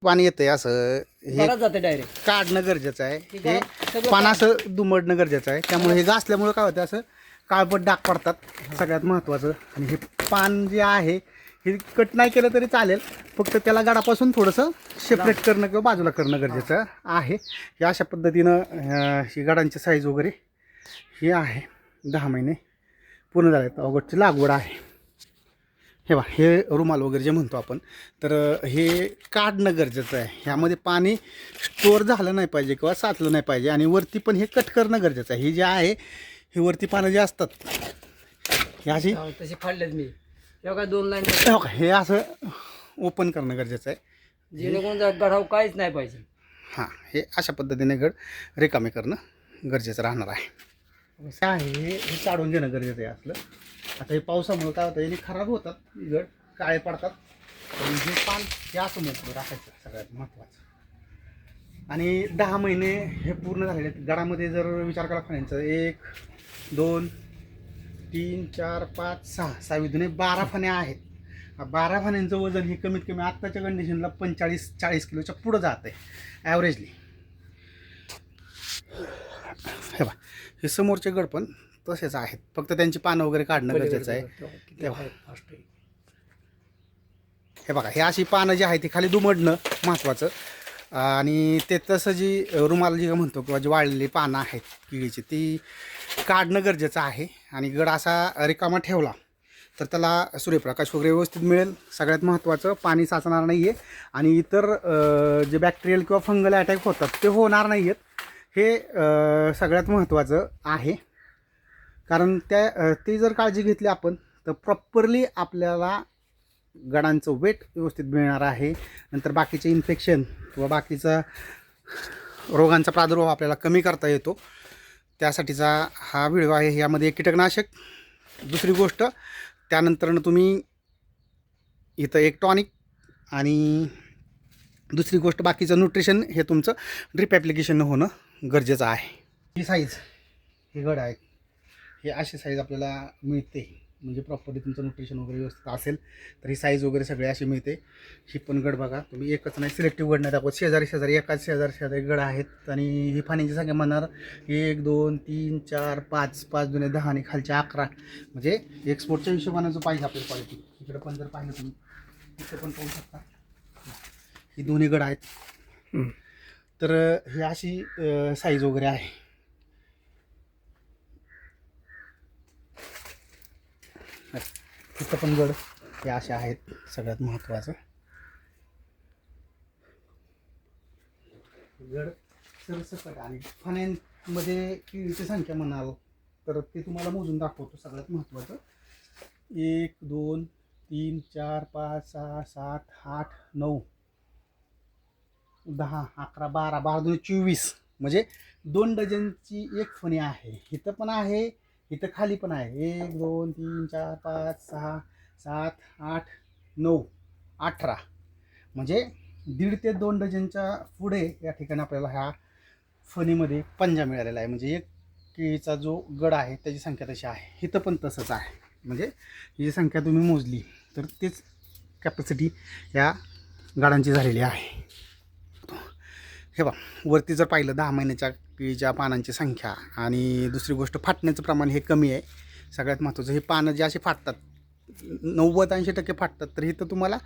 पाणी येतंय असं हे घरात जाते डायरेक्ट. काढणं गरजेचं आहे. हे सगळं पान असं दुमडणं गरजेचं आहे. त्यामुळे हे घासल्यामुळे काय होतं असं काळपट डाग पडतात सगळ्यात महत्त्वाचं. आणि हे पान जे आहे हे कट नाही केलं तरी चालेल, फक्त त्याला गडापासून थोडंसं सेपरेट करणं किंवा बाजूला करणं गरजेचं आहे. हे अशा पद्धतीनं ही गडांची साईज वगैरे ही आहे. 10 महिने पूर्ण झाले आहेत. ऑगस्टची लागवड आहे. हे बा, हे रुमाल वगैरे जे म्हणतो आपण, तर हे काढणं गरजेचं आहे. ह्यामध्ये पाणी स्टोअर झालं नाही पाहिजे किंवा साचलं नाही पाहिजे. आणि वरती पण हे कट करणं गरजेचं आहे. हे जे आहे हे वरती पानं जे असतात हे अशी तसे फाडलेत मी. तेव्हा काय 2 लाईन हे असं ओपन करणं गरजेचं आहे. जेणेकरून गडाव काहीच नाही पाहिजे. हां, हे अशा पद्धतीने गड रिकामे करणं गरजेचं राहणार आहे. काय आहे हे काढून घेणं गरजेचं आहे असलं. आता हे पावसामुळे काय होतं, हे खराब होतात, गड काळे पडतात. आणि हे पान हे असं मोकळं राखायचं सगळ्यात महत्त्वाचं. आणि 10 महिने हे पूर्ण झालेले आहेत. गडामध्ये जर विचार करा फण्यांचा 1 2 3 4 5 6 6 12 फण्या आहेत. 12 फण्यांचं वजन हे कमीत कमी आत्ताच्या कंडिशनला 45-40 किलोच्या पुढं जात आहे ॲव्हरेजली. हे बा, हे समोरचे गड पण तसेच आहेत, फक्त त्यांची पानं वगैरे काढणं गरजेचं आहे. तेव्हा हे बघा, हे अशी पानं जी आहेत ती खाली दुमडणं महत्त्वाचं. आणि ते तसं जी रुमाल जी म्हणतो किंवा जी वाळलेली पानं आहेत किडीची ती काढणं गरजेचं आहे. आणि गड असा रिकामा ठेवला तर त्याला सूर्यप्रकाश वगैरे व्यवस्थित मिळेल. सगळ्यात महत्त्वाचं पाणी साचणार नाही आहे. आणि इतर जे बॅक्टेरियल किंवा फंगल अटॅक होतात ते होणार नाही आहेत. हे सगळ्यात महत्त्वाचं आहे. कारण ती जर काळजी घेतली आपण तर प्रॉपरली आपल्याला गडांचं वेट व्यवस्थित मिळणार आहे. नंतर बाकीचे इन्फेक्शन किंवा बाकीचा रोगांचा प्रादुर्भाव आपल्याला कमी करता येतो. त्यासाठीचा हा व्हिडिओ आहे. यामध्ये कीटकनाशक, दुसरी गोष्ट त्यानंतरनं तुम्ही इथं एक टॉनिक, आणि दुसरी गोष्ट बाकीचं न्यूट्रिशन हे तुमचं ड्रिप ॲप्लिकेशन होणं गरजेचं आहे. ही साईज हे गड आहे, हे अशी साईज आपल्याला मिळते. म्हणजे प्रॉपरली तुमचं न्यूट्रिशन वगैरे व्यवस्थित असेल तर ही साईज वगैरे सगळी अशी मिळते. ही पण गड बघा तुम्ही, एकच नाही सिलेक्टिव्ह गड नाही दाखवत, शेजारी शेजारी एकाच शेजारी गड आहेत. आणि ही फाण्यांची संख्या म्हणणार 1 2 3 4 5 5 दुने 10 आणि खालचे 11. म्हणजे एक्सपोर्टच्या हिशोबानं जो पाहिजे आपल्याला क्वालिटी. इकडे पण जर पाहिलं तुम्ही इकडे पण पाहू शकता, ही दोन्ही गड आहेत. तर ही अशी साईज वगैरे आहे. इथं पण गड हे असे आहेत. सगळ्यात महत्त्वाचं गड सरसकट. आणि फण्यांमध्ये किडीची संख्या म्हणाल तर ते तुम्हाला मोजून दाखवतो. सगळ्यात महत्त्वाचं 1 2 3 4 5 6 7 8 9 10 11 12 12 2 24. म्हणजे 2 डझनची एक फणी आहे. इथं पण आहे, इथं खाली पण आहे. 1 2 3 4 5 6 7 8 9 18. म्हणजे 1.5 ते 2 डझनच्या पुढे या ठिकाणी आपल्याला ह्या फणीमध्ये पंजा मिळालेला आहे. म्हणजे एक केळीचा जो गड आहे त्याची संख्या तशी आहे. इथं पण तसंच आहे. म्हणजे ही जी संख्या तुम्ही मोजली तर तेच कॅपॅसिटी या गडांची झालेली आहे. हे बा, वरती जर पाहिलं 10 महिन्याच्या केळीच्या पानांची संख्या. आणि दुसरी गोष्ट फाटण्याचं प्रमाण हे कमी आहे. सगळ्यात महत्त्वाचं, हे पानं जे असे फाटतात 90-80% फाटतात. तर इथं तुम्हाला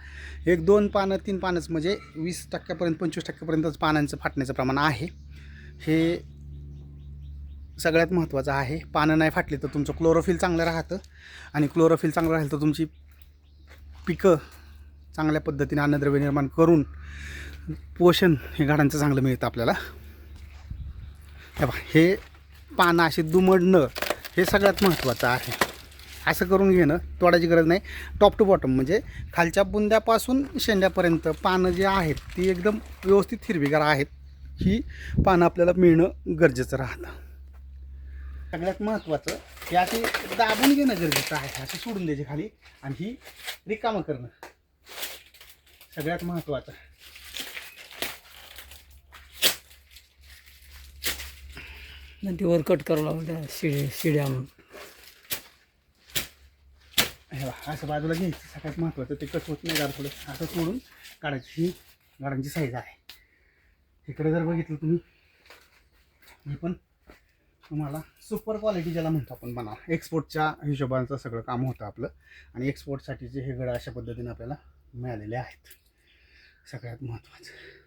1 2 पानं 3 पानंच, म्हणजे 20% 25%पर्यंतच पानांचं फाटण्याचं प्रमाण आहे. हे सगळ्यात महत्त्वाचं आहे. पानं नाही फाटली तर तुमचं क्लोरोफिल चांगलं राहतं. आणि क्लोरोफिल चांगलं राहील तर तुमची पिकं चांगल्या पद्धतीने अन्नद्रव्य निर्माण करून पोषण हे झाडांचं चांगलं मिळतं आपल्याला. हे बा, हे पानं अशी दुमडणं हे सगळ्यात महत्त्वाचं आहे. असं करून घेणं, तोडायची गरज नाही. टॉप टू बॉटम म्हणजे खालच्या बुंद्यापासून शेंड्यापर्यंत पानं जे आहेत ती एकदम व्यवस्थित हिरवीगार आहेत. ही पानं आपल्याला मिळणं गरजेचं राहतं. सगळ्यात महत्त्वाचं हे असे दाबून घेणं गरजेचं आहे. असे सोडून द्यायचे खाली आणि ही रिकामं करणं सगळ्यात महत्त्वाचं. ते वर कट करावं लागतं शिड्या म्हणून. हे बा, असं बाजूला घ्यायचं सगळ्यात महत्त्वाचं. ते कट होत नाही, थोडं असं सोडून काढायची. ही गाडांची साईज आहे. इकडे जर बघितलं तुम्ही, हे पण तुम्हाला सुपर क्वालिटी ज्याला म्हणतो आपण बना, एक्सपोर्टच्या हिशोबाचं सगळं काम होतं आपलं. आणि एक्सपोर्टसाठीचे हे गड अशा पद्धतीने आपल्याला मिळालेले आहेत. सगळ्यात महत्त्वाचं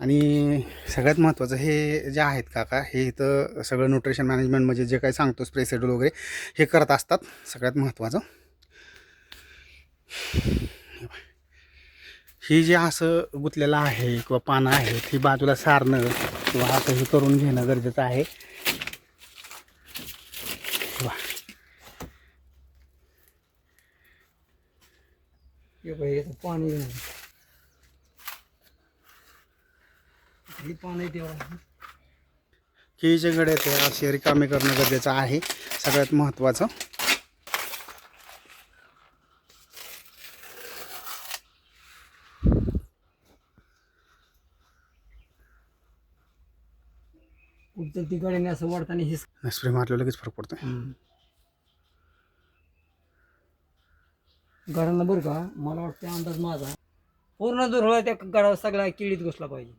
आणि सगळ्यात महत्त्वाचं हे जे आहेत काका, हे इथं सगळं न्यूट्रिशन मॅनेजमेंट म्हणजे जे काही सांगतो स्प्रे शेड्यूल वगैरे हे करत असतात. सगळ्यात महत्त्वाचं ही जे असं गुंतलेलं आहे किंवा पानं आहेत ही बाजूला सारणं किंवा असं हे करून घेणं गरजेचं आहे. पाणी पाणी तेव्हा ही जे गड आहेत ते असे रिकामे करणं गरजेचं आहे. सगळ्यात महत्त्वाचं कुठं ती गाडीने असं वाढताना हिस स्प्रे मारलं लगेच फरक पडतो. गाड्यांना बरं का, मला वाटतं अंदाज माझा पूर्ण दुर्ळ त्या गाडावर सगळ्या किडीत घुसला पाहिजे.